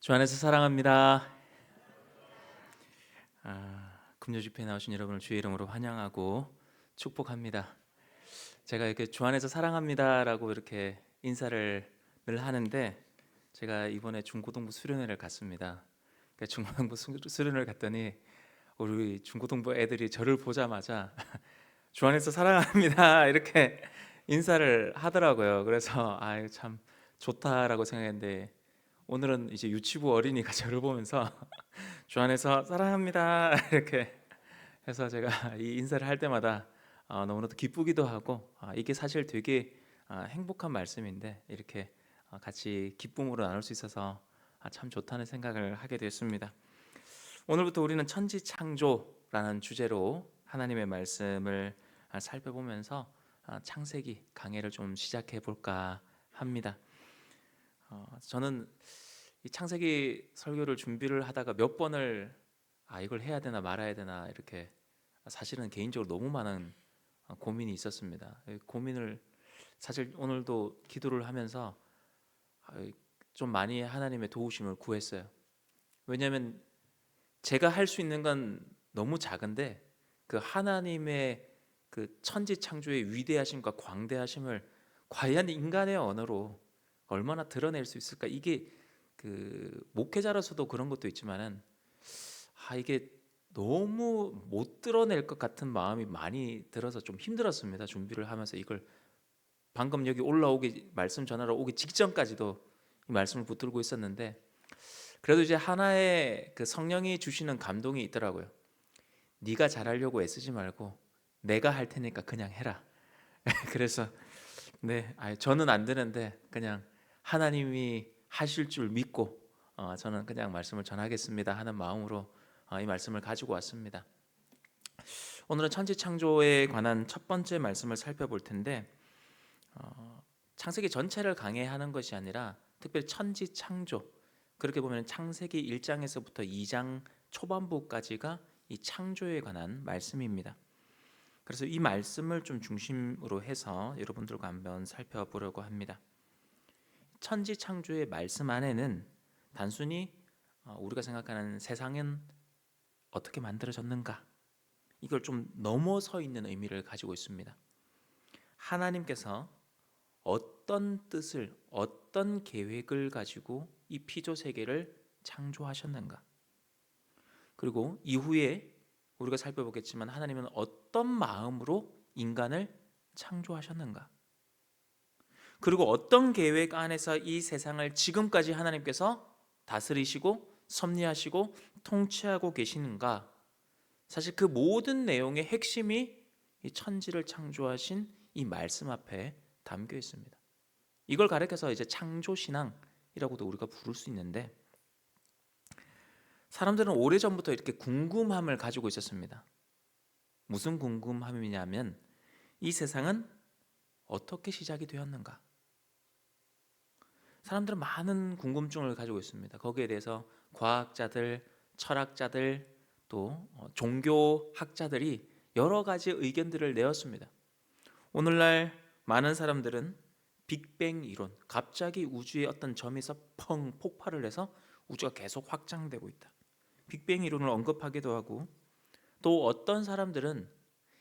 주 안에서 사랑합니다. 금요 집회에 나오신 여러분을 주의 이름으로 환영하고 축복합니다. 제가 이렇게 주 안에서 사랑합니다라고 이렇게 인사를 늘 하는데, 제가 이번에 중고등부 수련회를 갔습니다. 그러니까 중고등부 수련회를 갔더니 우리 중고등부 애들이 저를 보자마자 주 안에서 사랑합니다 이렇게 인사를 하더라고요. 그래서 참 좋다라고 생각했는데, 오늘은 이제 유치부 어린이가 저를 보면서 주 안에서 사랑합니다 이렇게 해서 제가 이 인사를 할 때마다 너무나도 기쁘기도 하고, 이게 사실 되게 행복한 말씀인데 이렇게 같이 기쁨으로 나눌 수 있어서 참 좋다는 생각을 하게 됐습니다. 오늘부터 우리는 천지창조라는 주제로 하나님의 말씀을 살펴보면서 창세기 강해를 좀 시작해 볼까 합니다. 저는 이 창세기 설교를 준비를 하다가 몇 번을 이걸 해야 되나 말아야 되나 이렇게, 사실은 개인적으로 너무 많은 고민이 있었습니다. 고민을 사실 오늘도 기도를 하면서 좀 많이 하나님의 도우심을 구했어요. 왜냐하면 제가 할 수 있는 건 너무 작은데, 그 하나님의 그 천지 창조의 위대하심과 광대하심을 과연 인간의 언어로 얼마나 드러낼 수 있을까? 이게 그 목회자로서도 그런 것도 있지만은 이게 너무 못 드러낼 것 같은 마음이 많이 들어서 좀 힘들었습니다. 준비를 하면서 이걸 방금 여기 올라오기 말씀 전하러 오기 직전까지도 이 말씀을 붙들고 있었는데, 그래도 이제 하나의 그 성령이 주시는 감동이 있더라고요. 네가 잘하려고 애쓰지 말고 내가 할 테니까 그냥 해라. 그래서 네, 저는 안 되는데 그냥 하나님이 하실 줄 믿고 저는 그냥 말씀을 전하겠습니다 하는 마음으로 이 말씀을 가지고 왔습니다. 오늘은 천지창조에 관한 첫 번째 말씀을 살펴볼 텐데, 창세기 전체를 강해하는 것이 아니라 특별히 천지창조, 그렇게 보면 창세기 1장에서부터 2장 초반부까지가 이 창조에 관한 말씀입니다. 그래서 이 말씀을 좀 중심으로 해서 여러분들과 한번 살펴보려고 합니다. 천지창조의 말씀 안에는 단순히 우리가 생각하는 세상은 어떻게 만들어졌는가, 이걸 좀 넘어서 있는 의미를 가지고 있습니다. 하나님께서 어떤 뜻을, 어떤 계획을 가지고 이 피조 세계를 창조하셨는가, 그리고 이후에 우리가 살펴보겠지만 하나님은 어떤 마음으로 인간을 창조하셨는가, 그리고 어떤 계획 안에서 이 세상을 지금까지 하나님께서 다스리시고 섭리하시고 통치하고 계시는가, 사실 그 모든 내용의 핵심이 이 천지를 창조하신 이 말씀 앞에 담겨 있습니다. 이걸 가리켜서 이제 창조신앙이라고도 우리가 부를 수 있는데, 사람들은 오래전부터 이렇게 궁금함을 가지고 있었습니다. 무슨 궁금함이냐면 이 세상은 어떻게 시작이 되었는가. 사람들은 많은 궁금증을 가지고 있습니다. 거기에 대해서 과학자들, 철학자들, 또 종교학자들이 여러 가지 의견들을 내었습니다. 오늘날 많은 사람들은 빅뱅 이론, 갑자기 우주의 어떤 점에서 펑 폭발을 해서 우주가 계속 확장되고 있다, 빅뱅 이론을 언급하기도 하고, 또 어떤 사람들은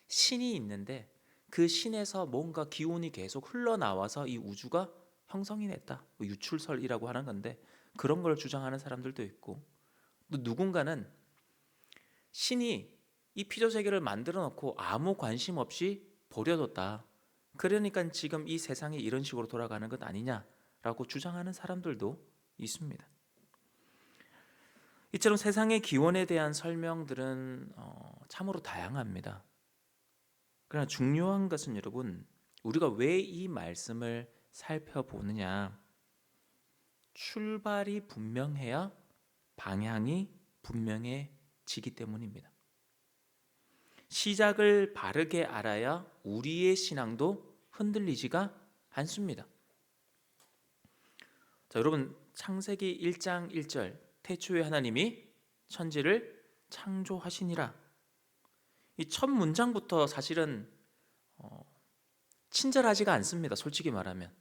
신이 있는데 그 신에서 뭔가 기운이 계속 흘러나와서 이 우주가 형성이 됐다, 유출설이라고 하는 건데 그런 걸 주장하는 사람들도 있고, 또 누군가는 신이 이 피조 세계를 만들어 놓고 아무 관심 없이 버려뒀다, 그러니까 지금 이 세상이 이런 식으로 돌아가는 것 아니냐라고 주장하는 사람들도 있습니다. 이처럼 세상의 기원에 대한 설명들은 참으로 다양합니다. 그러나 중요한 것은 여러분, 우리가 왜 이 말씀을 살펴보느냐, 출발이 분명해야 방향이 분명해지기 때문입니다. 시작을 바르게 알아야 우리의 신앙도 흔들리지가 않습니다. 자, 여러분, 창세기 1장 1절, 태초에 하나님이 천지를 창조하시니라, 이 첫 문장부터 사실은 친절하지가 않습니다. 솔직히 말하면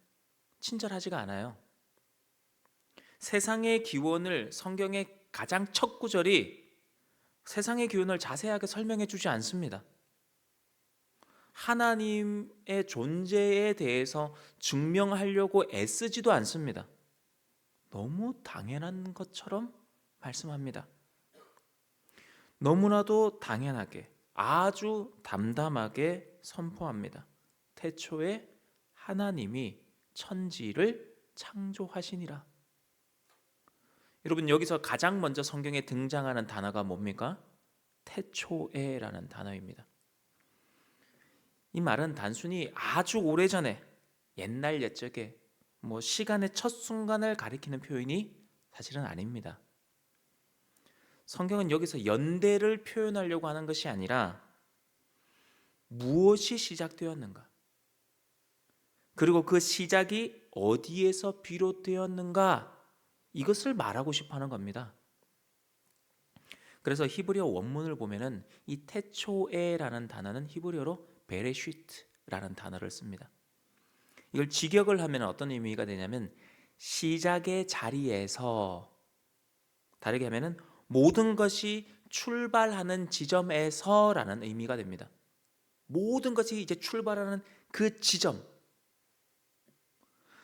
친절하지가 않아요. 세상의 기원을 성경의 가장 첫 구절이 세상의 기원을 자세하게 설명해 주지 않습니다. 하나님의 존재에 대해서 증명하려고 애쓰지도 않습니다. 너무 당연한 것처럼 말씀합니다. 너무나도 당연하게, 아주 담담하게 선포합니다. 태초에 하나님이 천지를 창조하시니라. 여러분, 여기서 가장 먼저 성경에 등장하는 단어가 뭡니까? 태초에라는 단어입니다. 이 말은 단순히 아주 오래전에, 옛날 옛적에 시간의 첫 순간을 가리키는 표현이 사실은 아닙니다. 성경은 여기서 연대를 표현하려고 하는 것이 아니라 무엇이 시작되었는가, 그리고 그 시작이 어디에서 비롯되었는가, 이것을 말하고 싶어 하는 겁니다. 그래서 히브리어 원문을 보면은 이 태초에라는 단어는 히브리어로 베레시트라는 단어를 씁니다. 이걸 직역을 하면 어떤 의미가 되냐면 시작의 자리에서, 다르게 하면은 모든 것이 출발하는 지점에서라는 의미가 됩니다. 모든 것이 이제 출발하는 그 지점.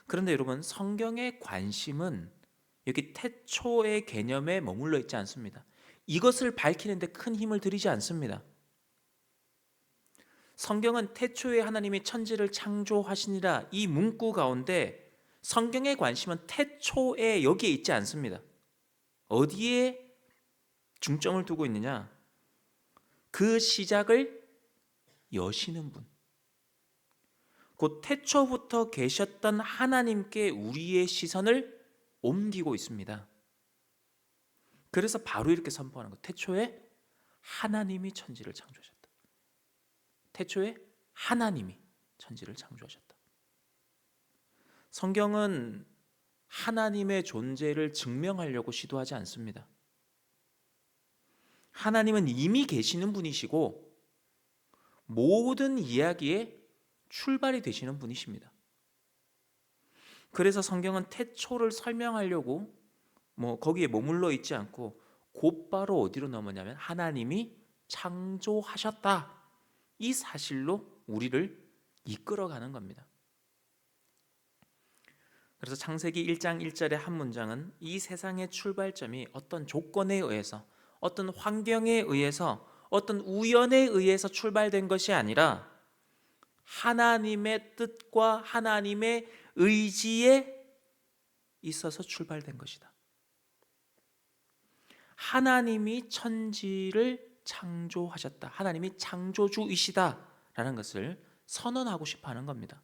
그런데 여러분, 성경의 관심은 여기 태초의 개념에 머물러 있지 않습니다. 이것을 밝히는데 큰 힘을 들이지 않습니다. 성경은 태초에 하나님이 천지를 창조하시니라, 이 문구 가운데 성경의 관심은 태초에 여기에 있지 않습니다. 어디에 중점을 두고 있느냐? 그 시작을 여시는 분, 곧 태초부터 계셨던 하나님께 우리의 시선을 옮기고 있습니다. 그래서 바로 이렇게 선포하는 것, 태초에 하나님이 천지를 창조하셨다. 태초에 하나님이 천지를 창조하셨다. 성경은 하나님의 존재를 증명하려고 시도하지 않습니다. 하나님은 이미 계시는 분이시고 모든 이야기의 출발이 되시는 분이십니다. 그래서 성경은 태초를 설명하려고 거기에 머물러 있지 않고 곧바로 어디로 넘어냐면 하나님이 창조하셨다, 이 사실로 우리를 이끌어가는 겁니다. 그래서 창세기 1장 1절의 한 문장은 이 세상의 출발점이 어떤 조건에 의해서, 어떤 환경에 의해서, 어떤 우연에 의해서 출발된 것이 아니라 하나님의 뜻과 하나님의 의지에 있어서 출발된 것이다. 하나님이 천지를 창조하셨다, 하나님이 창조주이시다라는 것을 선언하고 싶어 하는 겁니다.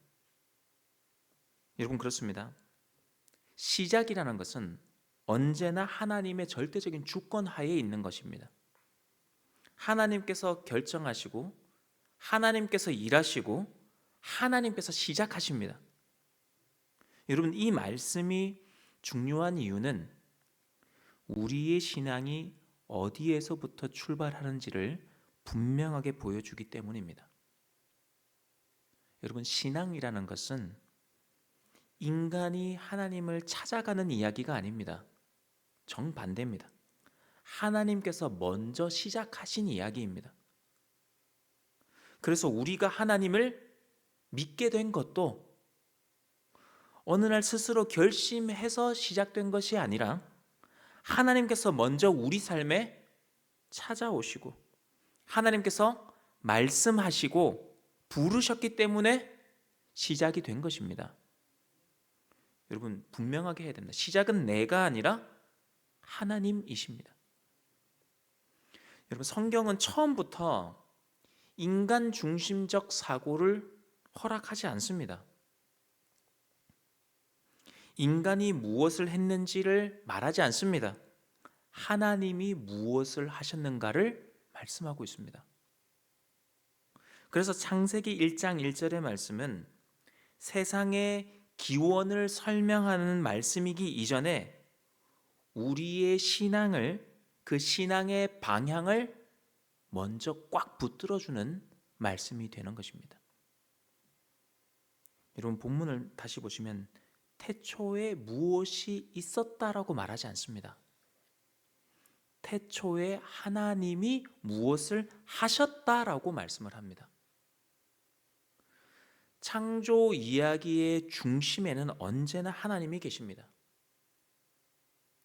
여러분, 그렇습니다. 시작이라는 것은 언제나 하나님의 절대적인 주권 하에 있는 것입니다. 하나님께서 결정하시고 하나님께서 일하시고 하나님께서 시작하십니다. 여러분, 이 말씀이 중요한 이유는 우리의 신앙이 어디에서부터 출발하는지를 분명하게 보여주기 때문입니다. 여러분, 신앙이라는 것은 인간이 하나님을 찾아가는 이야기가 아닙니다. 정반대입니다. 하나님께서 먼저 시작하신 이야기입니다. 그래서 우리가 하나님을 믿게 된 것도 어느 날 스스로 결심해서 시작된 것이 아니라 하나님께서 먼저 우리 삶에 찾아오시고 하나님께서 말씀하시고 부르셨기 때문에 시작이 된 것입니다. 여러분, 분명하게 해야 됩니다. 시작은 내가 아니라 하나님이십니다. 여러분, 성경은 처음부터 인간 중심적 사고를 허락하지 않습니다. 인간이 무엇을 했는지를 말하지 않습니다. 하나님이 무엇을 하셨는가를 말씀하고 있습니다. 그래서 창세기 1장 1절의 말씀은 세상의 기원을 설명하는 말씀이기 이전에 우리의 신앙을, 그 신앙의 방향을 먼저 꽉 붙들어주는 말씀이 되는 것입니다. 여러분, 본문을 다시 보시면 태초에 무엇이 있었다라고 말하지 않습니다. 태초에 하나님이 무엇을 하셨다라고 말씀을 합니다. 창조 이야기의 중심에는 언제나 하나님이 계십니다.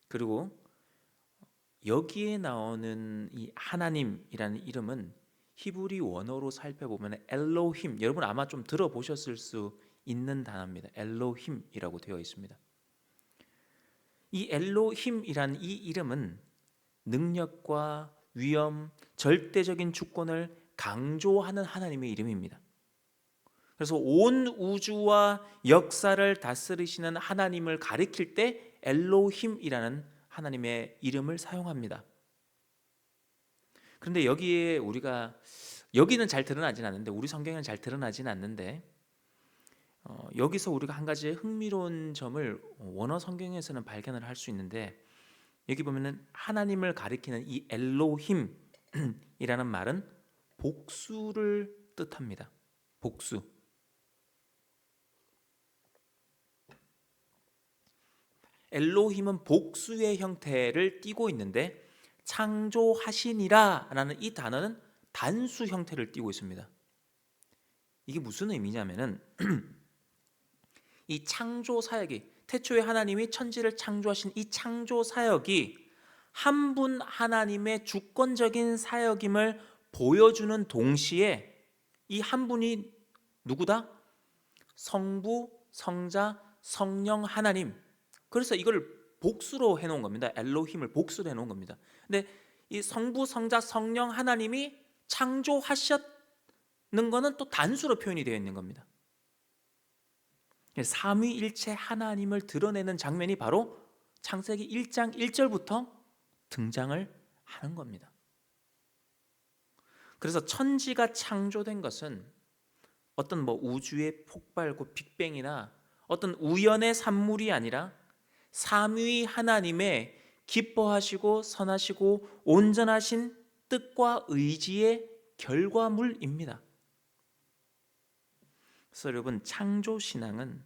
그리고 여기에 나오는 이 하나님이라는 이름은 히브리 원어로 살펴보면 엘로힘, 여러분 아마 좀 들어보셨을 수 있는 단어입니다. 엘로힘이라고 되어 있습니다. 이 엘로힘이라는 이 이름은 능력과 위엄, 절대적인 주권을 강조하는 하나님의 이름입니다. 그래서 온 우주와 역사를 다스리시는 하나님을 가리킬 때 엘로힘이라는 하나님의 이름을 사용합니다. 그런데 여기에 여기는 잘 드러나진 않는데, 우리 성경에는 잘 드러나진 않는데, 여기서 우리가 한 가지 흥미로운 점을 원어 성경에서는 발견을 할 수 있는데, 여기 보면은 하나님을 가리키는 이 엘로힘이라는 말은 복수를 뜻합니다. 복수. 엘로힘은 복수의 형태를 띠고 있는데, 창조하시니라라는 이 단어는 단수 형태를 띠고 있습니다. 이게 무슨 의미냐면은 이 창조 사역이, 태초에 하나님이 천지를 창조하신 이 창조 사역이 한 분 하나님의 주권적인 사역임을 보여주는 동시에 이 한 분이 누구다? 성부, 성자, 성령 하나님. 그래서 이걸 복수로 해놓은 겁니다. 엘로힘을 복수로 해놓은 겁니다. 근데 이 성부, 성자, 성령 하나님이 창조하셨는 것은 또 단수로 표현이 되어 있는 겁니다. 삼위일체 하나님을 드러내는 장면이 바로 창세기 1장 1절부터 등장을 하는 겁니다. 그래서 천지가 창조된 것은 어떤 우주의 폭발고 빅뱅이나 어떤 우연의 산물이 아니라 삼위 하나님의 기뻐하시고 선하시고 온전하신 뜻과 의지의 결과물입니다. 그래서 여러분, 창조신앙은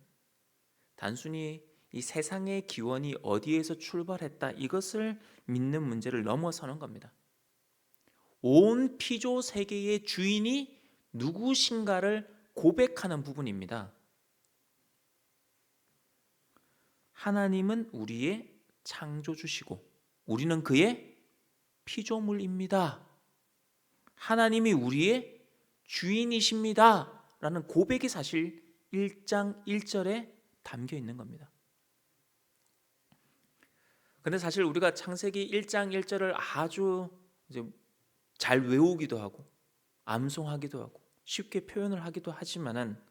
단순히 이 세상의 기원이 어디에서 출발했다 이것을 믿는 문제를 넘어서는 겁니다. 온 피조 세계의 주인이 누구신가를 고백하는 부분입니다. 하나님은 우리의 창조주시고 우리는 그의 피조물입니다. 하나님이 우리의 주인이십니다 라는 고백이 사실 1장 1절에 담겨 있는 겁니다. 그런데 사실 우리가 창세기 1장 1절을 아주 이제 잘 외우기도 하고 암송하기도 하고 쉽게 표현을 하기도 하지만은,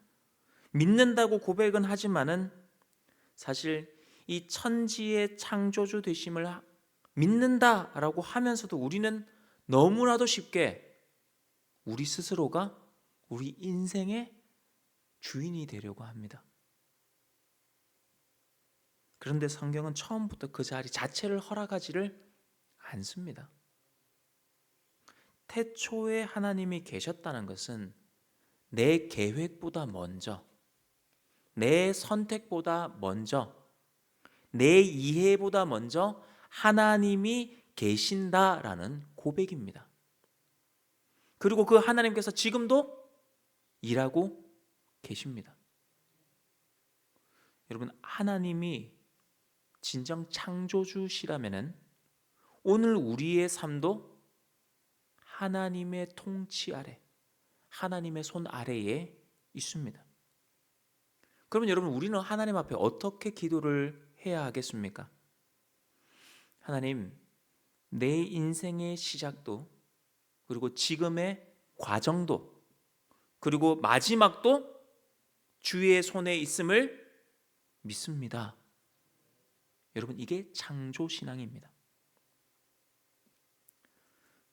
믿는다고 고백은 하지만은 사실 이 천지의 창조주 되심을 믿는다라고 하면서도 우리는 너무나도 쉽게 우리 스스로가 우리 인생의 주인이 되려고 합니다. 그런데 성경은 처음부터 그 자리 자체를 허락하지를 않습니다. 태초에 하나님이 계셨다는 것은 내 계획보다 먼저, 내 선택보다 먼저, 내 이해보다 먼저 하나님이 계신다라는 고백입니다. 그리고 그 하나님께서 지금도 일하고 계십니다. 여러분, 하나님이 진정 창조주시라면은 오늘 우리의 삶도 하나님의 통치 아래, 하나님의 손 아래에 있습니다. 그러면 여러분, 우리는 하나님 앞에 어떻게 기도를 해야 하겠습니까? 하나님, 내 인생의 시작도, 그리고 지금의 과정도, 그리고 마지막도 주의 손에 있음을 믿습니다. 여러분, 이게 창조신앙입니다.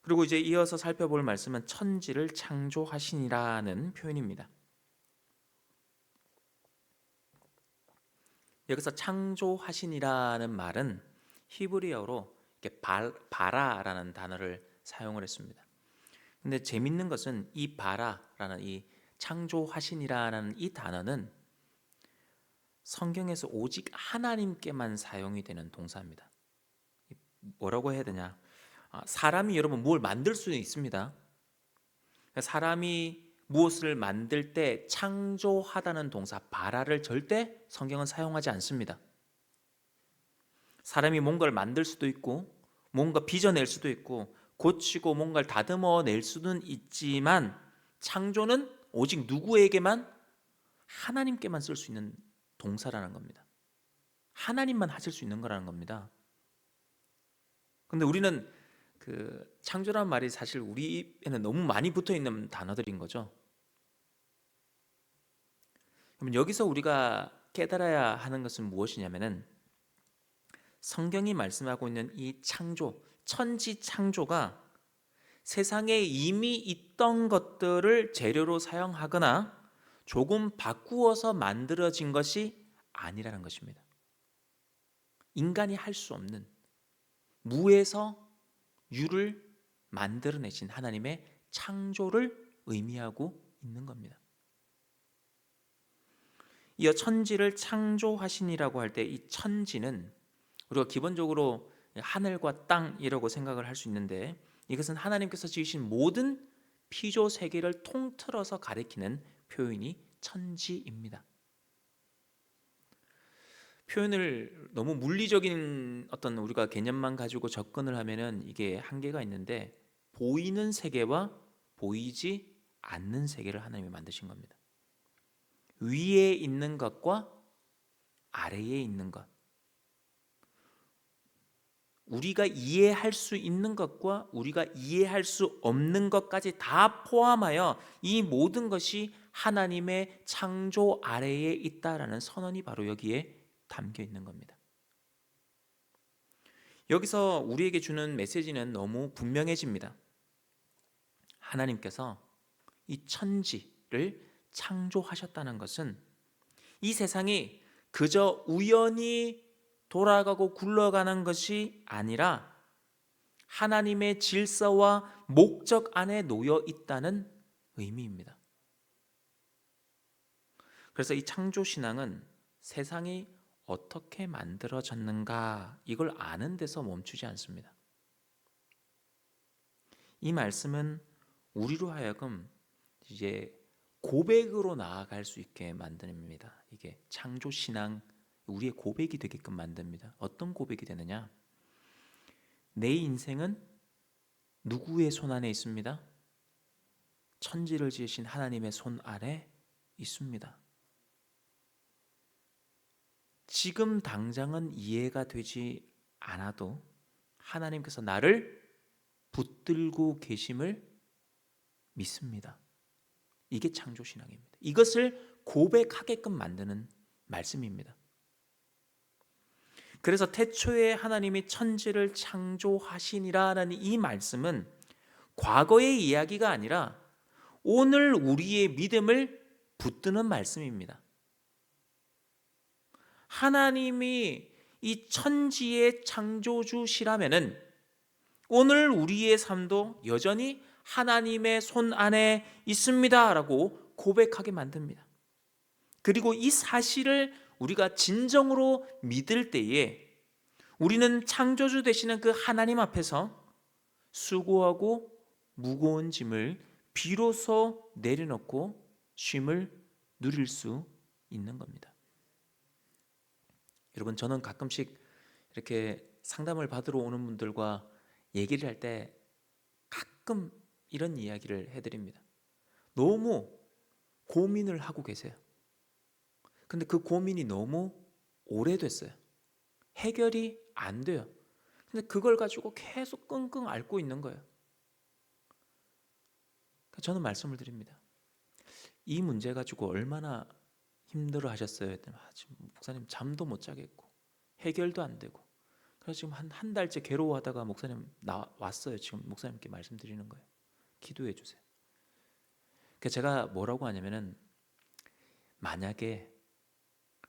그리고 이제 이어서 살펴볼 말씀은 천지를 창조하시니라는 표현입니다. 여기서 창조하시니라는 말은 히브리어로 바라라는 단어를 사용을 했습니다. 근데 재밌는 것은 이 바라라는 이 창조하시니라는 이 단어는 성경에서 오직 하나님께만 사용이 되는 동사입니다. 뭐라고 해야 되냐? 사람이 여러분 뭘 만들 수는 있습니다. 사람이 무엇을 만들 때 창조하다는 동사 바라를 절대 성경은 사용하지 않습니다. 사람이 뭔가를 만들 수도 있고 뭔가 빚어낼 수도 있고 고치고 뭔가를 다듬어 낼 수는 있지만 창조는 오직 누구에게만 하나님께만 쓸 수 있는 동사라는 겁니다. 하나님만 하실 수 있는 거라는 겁니다. 근데 우리는 그 창조란 말이 사실 우리에는 너무 많이 붙어 있는 단어들인 거죠. 그럼 여기서 우리가 깨달아야 하는 것은 무엇이냐면은 성경이 말씀하고 있는 이 창조, 천지 창조가 세상에 이미 있던 것들을 재료로 사용하거나 조금 바꾸어서 만들어진 것이 아니라는 것입니다. 인간이 할 수 없는 무에서 유를 만들어내신 하나님의 창조를 의미하고 있는 겁니다. 이어 천지를 창조하신이라고 할 때 이 천지는 우리가 기본적으로 하늘과 땅이라고 생각을 할 수 있는데 이것은 하나님께서 지으신 모든 피조 세계를 통틀어서 가리키는 표현이 천지입니다. 표현을 너무 물리적인 어떤 우리가 개념만 가지고 접근을 하면은 이게 한계가 있는데 보이는 세계와 보이지 않는 세계를 하나님이 만드신 겁니다. 위에 있는 것과 아래에 있는 것, 우리가 이해할 수 있는 것과 우리가 이해할 수 없는 것까지 다 포함하여 이 모든 것이 하나님의 창조 아래에 있다라는 선언이 바로 여기에 담겨 있는 겁니다. 여기서 우리에게 주는 메시지는 너무 분명해집니다. 하나님께서 이 천지를 창조하셨다는 것은 이 세상이 그저 우연히 돌아가고 굴러가는 것이 아니라 하나님의 질서와 목적 안에 놓여 있다는 의미입니다. 그래서 이 창조신앙은 세상이 어떻게 만들어졌는가 이걸 아는 데서 멈추지 않습니다. 이 말씀은 우리로 하여금 이제 고백으로 나아갈 수 있게 만듭니다. 이게 창조신앙 우리의 고백이 되게끔 만듭니다. 어떤 고백이 되느냐? 내 인생은 누구의 손 안에 있습니다? 천지를 지으신 하나님의 손 아래 있습니다. 지금 당장은 이해가 되지 않아도 하나님께서 나를 붙들고 계심을 믿습니다. 이게 창조신앙입니다. 이것을 고백하게끔 만드는 말씀입니다. 그래서 태초에 하나님이 천지를 창조하시니라라는 이 말씀은 과거의 이야기가 아니라 오늘 우리의 믿음을 붙드는 말씀입니다. 하나님이 이 천지의 창조주시라면은 오늘 우리의 삶도 여전히 하나님의 손 안에 있습니다라고 고백하게 만듭니다. 그리고 이 사실을 우리가 진정으로 믿을 때에 우리는 창조주 되시는 그 하나님 앞에서 수고하고 무거운 짐을 비로소 내려놓고 쉼을 누릴 수 있는 겁니다. 여러분, 저는 가끔씩 이렇게 상담을 받으러 오는 분들과 얘기를 할 때 가끔 이런 이야기를 해드립니다. 너무 고민을 하고 계세요. 근데 그 고민이 너무 오래됐어요. 해결이 안 돼요. 근데 그걸 가지고 계속 끙끙 앓고 있는 거예요. 저는 말씀을 드립니다. 이 문제 가지고 얼마나 힘들어 하셨어요? 지금 목사님 잠도 못 자겠고 해결도 안 되고 그래서 지금 한 달째 괴로워하다가 목사님 왔어요. 지금 목사님께 말씀드리는 거예요. 기도해 주세요. 제가 뭐라고 하냐면은 만약에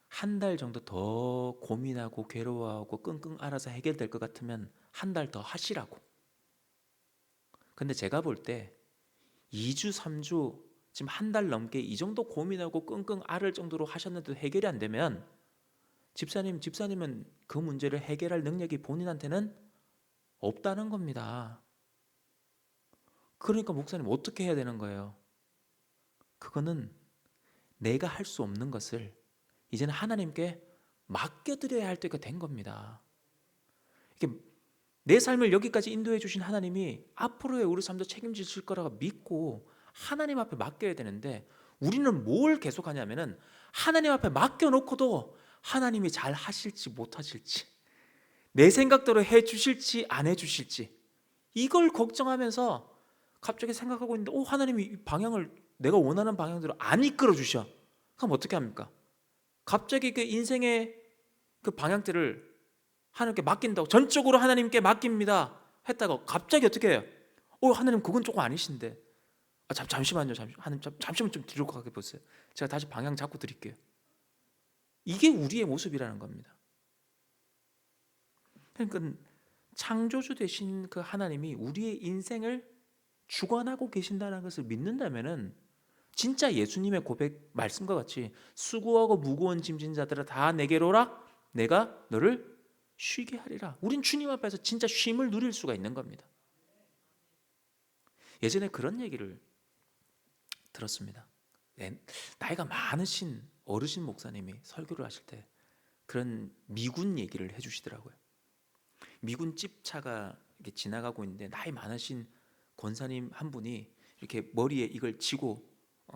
한 달 정도 더 고민하고 괴로워하고 끙끙 앓아서 해결될 것 같으면 한 달 더 하시라고. 근데 제가 볼 때 2주, 3주 지금 한 달 넘게 이 정도 고민하고 끙끙 앓을 정도로 하셨는데도 해결이 안 되면 집사님은 그 문제를 해결할 능력이 본인한테는 없다는 겁니다. 그러니까 목사님 어떻게 해야 되는 거예요? 그거는 내가 할 수 없는 것을 이제는 하나님께 맡겨드려야 할 때가 된 겁니다. 이게 내 삶을 여기까지 인도해 주신 하나님이 앞으로의 우리 삶도 책임지실 거라고 믿고 하나님 앞에 맡겨야 되는데, 우리는 뭘 계속하냐면은 하나님 앞에 맡겨놓고도 하나님이 잘 하실지 못하실지, 내 생각대로 해 주실지 안 해 주실지, 이걸 걱정하면서 갑자기 생각하고 있는데 하나님이 방향을 내가 원하는 방향대로 안 이끌어 주셔. 그럼 어떻게 합니까? 갑자기 그 인생의 그 방향대를 하나님께 맡긴다고, 전적으로 하나님께 맡깁니다 했다가 갑자기 어떻게 해요? 하나님 그건 조금 아니신데. 잠시만요. 잠시만 좀 뒤로 가게 보세요. 제가 다시 방향 잡고 드릴게요. 이게 우리의 모습이라는 겁니다. 그러니까 창조주 되신 그 하나님이 우리의 인생을 주관하고 계신다는 것을 믿는다면은 진짜 예수님의 고백 말씀과 같이 수고하고 무거운 짐진 자들아 다 내게로 오라, 내가 너를 쉬게 하리라. 우린 주님 앞에서 진짜 쉼을 누릴 수가 있는 겁니다. 예전에 그런 얘기를 들었습니다. 나이가 많으신 어르신 목사님이 설교를 하실 때 그런 미군 얘기를 해주시더라고요. 미군 집차가 이렇게 지나가고 있는데 나이 많으신 권사님 한 분이 이렇게 머리에 이걸 지고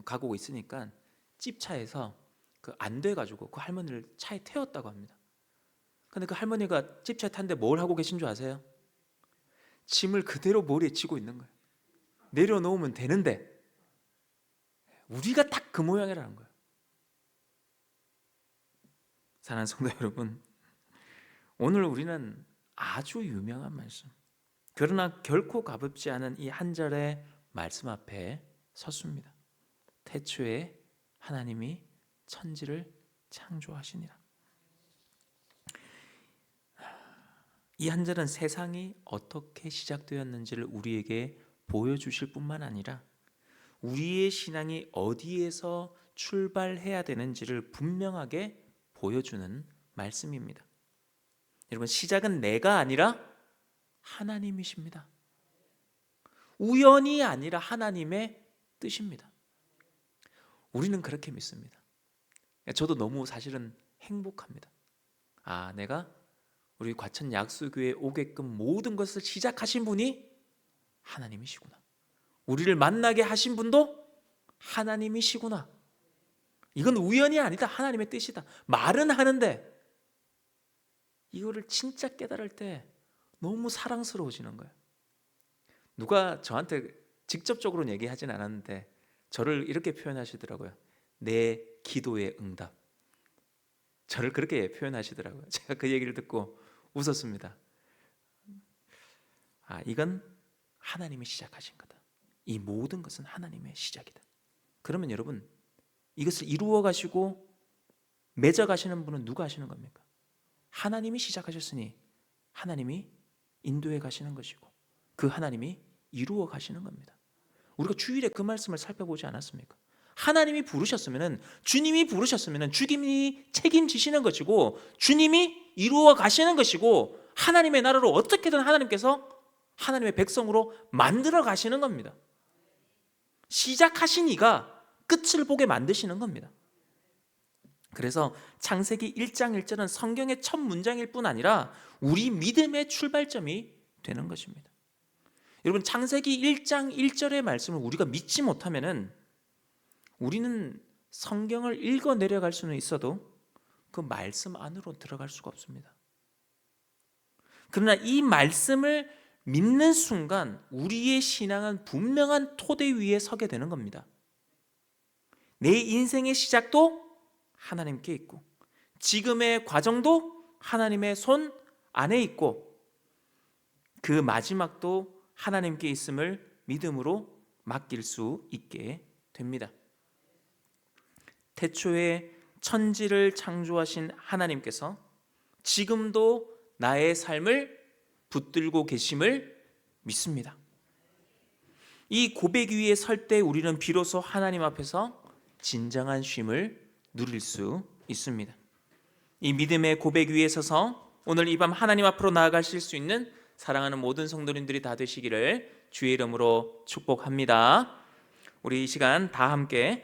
가고 있으니까 집차에서 안 돼가지고 그 할머니를 차에 태웠다고 합니다. 근데 그 할머니가 집차에 탔는데 뭘 하고 계신 줄 아세요? 짐을 그대로 머리에 지고 있는 거예요. 내려놓으면 되는데. 우리가 딱 그 모양이라는 거예요. 사랑하는 성도 여러분, 오늘 우리는 아주 유명한 말씀, 그러나 결코 가볍지 않은 이 한 절의 말씀 앞에 섰습니다. 태초에 하나님이 천지를 창조하시니라. 이 한 절은 세상이 어떻게 시작되었는지를 우리에게 보여주실 뿐만 아니라 우리의 신앙이 어디에서 출발해야 되는지를 분명하게 보여주는 말씀입니다. 여러분, 시작은 내가 아니라 하나님이십니다. 우연이 아니라 하나님의 뜻입니다. 우리는 그렇게 믿습니다. 저도 너무 사실은 행복합니다. 내가 우리 과천 약수교회에 오게끔 모든 것을 시작하신 분이 하나님이시구나. 우리를 만나게 하신 분도 하나님이시구나. 이건 우연이 아니다. 하나님의 뜻이다. 말은 하는데 이거를 진짜 깨달을 때 너무 사랑스러워지는 거예요. 누가 저한테 직접적으로는 얘기하진 않았는데 저를 이렇게 표현하시더라고요. 내 기도의 응답. 저를 그렇게 표현하시더라고요. 제가 그 얘기를 듣고 웃었습니다. 이건 하나님이 시작하신 거다. 이 모든 것은 하나님의 시작이다. 그러면 여러분, 이것을 이루어 가시고 맺어 가시는 분은 누가 하시는 겁니까? 하나님이 시작하셨으니 하나님이 인도해 가시는 것이고 그 하나님이 이루어 가시는 겁니다. 우리가 주일에 그 말씀을 살펴보지 않았습니까? 하나님이 부르셨으면, 주님이 부르셨으면 주님이 책임지시는 것이고 주님이 이루어 가시는 것이고 하나님의 나라로 어떻게든 하나님께서 하나님의 백성으로 만들어 가시는 겁니다. 시작하신 이가 끝을 보게 만드시는 겁니다. 그래서 창세기 1장 1절은 성경의 첫 문장일 뿐 아니라 우리 믿음의 출발점이 되는 것입니다. 여러분, 창세기 1장 1절의 말씀을 우리가 믿지 못하면은 우리는 성경을 읽어 내려갈 수는 있어도 그 말씀 안으로 들어갈 수가 없습니다. 그러나 이 말씀을 믿는 순간 우리의 신앙은 분명한 토대 위에 서게 되는 겁니다. 내 인생의 시작도 하나님께 있고 지금의 과정도 하나님의 손 안에 있고 그 마지막도 하나님께 있음을 믿음으로 맡길 수 있게 됩니다. 태초에 천지를 창조하신 하나님께서 지금도 나의 삶을 붙들고 계심을 믿습니다. 이 고백 위에 설 때 우리는 비로소 하나님 앞에서 진정한 쉼을 누릴 수 있습니다. 이 믿음의 고백 위에 서서 오늘 이 밤 하나님 앞으로 나아가실 수 있는 사랑하는 모든 성도님들이 다 되시기를 주의 이름으로 축복합니다. 우리 이 시간 다 함께